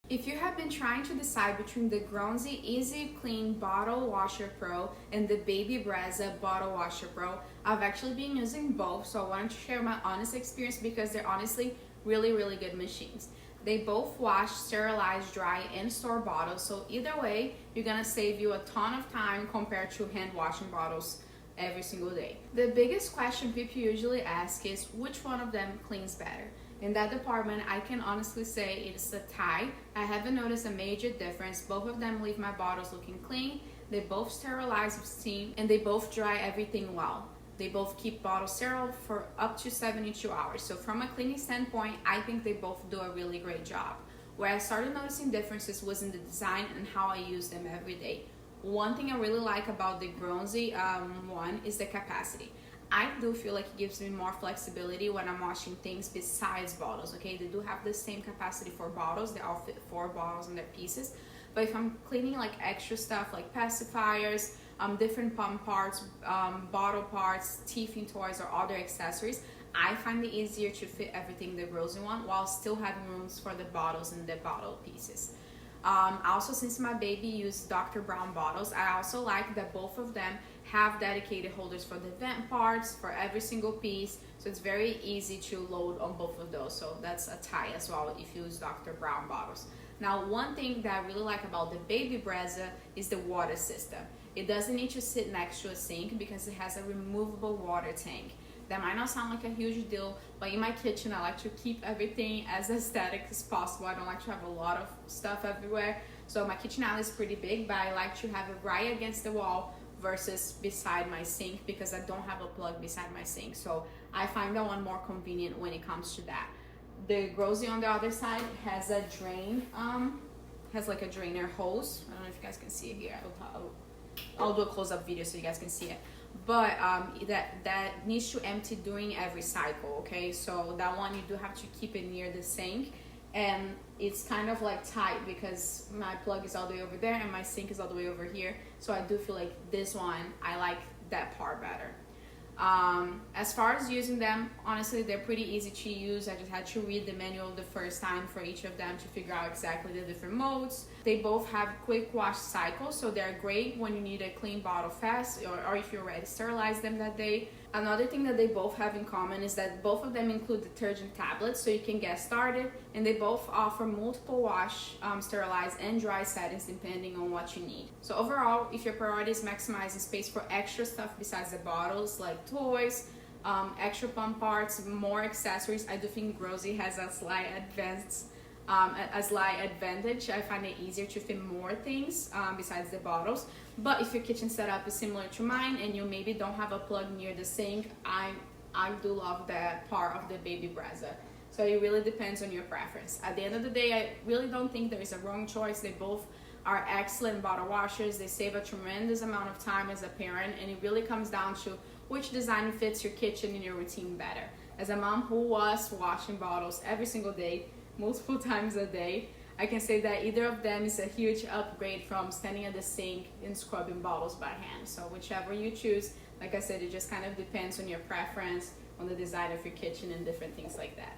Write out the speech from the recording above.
If you have been trying to decide between the Grownsy Easy Clean Bottle Washer Pro and the Baby Brezza Bottle Washer Pro, I've actually been using both, so I wanted to share my honest experience because they're honestly really good machines. They both wash, sterilize, dry, and store bottles, so either way, you're gonna save you a ton of time compared to hand washing bottles every single day. The biggest question people usually ask is which one of them cleans better. In that department, I can honestly say it's a tie. I haven't noticed a major difference. Both of them leave my bottles looking clean. They both sterilize with steam and they both dry everything well. They both keep bottles sterile for up to 72 hours. So from a cleaning standpoint, I think they both do a really great job. Where I started noticing differences was in the design and how I use them every day. One thing I really like about the Grownsy one is the capacity. I do feel like it gives me more flexibility when I'm washing things besides bottles, okay? They do have the same capacity for bottles. They all fit 4 bottles in their pieces. But if I'm cleaning like extra stuff like pacifiers, different pump parts, bottle parts, teething toys, or other accessories, I find it easier to fit everything in the Grownsy one while still having rooms for the bottles and the bottle pieces. Also, since my baby used Dr. Brown bottles, I also like that both of them have dedicated holders for the vent parts for every single piece, so it's very easy to load on both of those. So that's a tie as well if you use Dr. Brown bottles. Now, one thing that I really like about the Baby Brezza is the water system. It doesn't need to sit next to a sink because it has a removable water tank. That might not sound like a huge deal, but in my kitchen I like to keep everything as aesthetic as possible. I don't like to have a lot of stuff everywhere. So my kitchen island is pretty big, but I like to have it right against the wall versus beside my sink because I don't have a plug beside my sink. So I find that one more convenient when it comes to that. The Grownsy on the other side has a drain, has like a drainer hose. I don't know if you guys can see it here. I'll do a close-up video so you guys can see it. But that needs to empty during every cycle, okay? So that one you do have to keep it near the sink, and it's kind of like tight because my plug is all the way over there and my sink is all the way over here. So I do feel like this one, I like that part better. As far as using them, honestly, they're pretty easy to use. I just had to read the manual the first time for each of them to figure out exactly the different modes. They both have quick wash cycles, so they're great when you need a clean bottle fast or if you already sterilized them that day. Another thing that they both have in common is that both of them include detergent tablets so you can get started, and they both offer multiple wash, sterilize, and dry settings depending on what you need. So overall, if your priority is maximizing space for extra stuff besides the bottles like toys, extra pump parts, more accessories, I do think Grownsy has a slight advantage. I find it easier to fit more things besides the bottles. But if your kitchen setup is similar to mine and you maybe don't have a plug near the sink, I do love that part of the Baby Brezza. So it really depends on your preference. At the end of the day, I really don't think there is a wrong choice. They both are excellent bottle washers. They save a tremendous amount of time as a parent, and it really comes down to which design fits your kitchen and your routine better. As a mom who was washing bottles every single day, multiple times a day, I can say that either of them is a huge upgrade from standing at the sink and scrubbing bottles by hand. So whichever you choose, like I said, it just kind of depends on your preference, on the design of your kitchen and different things like that.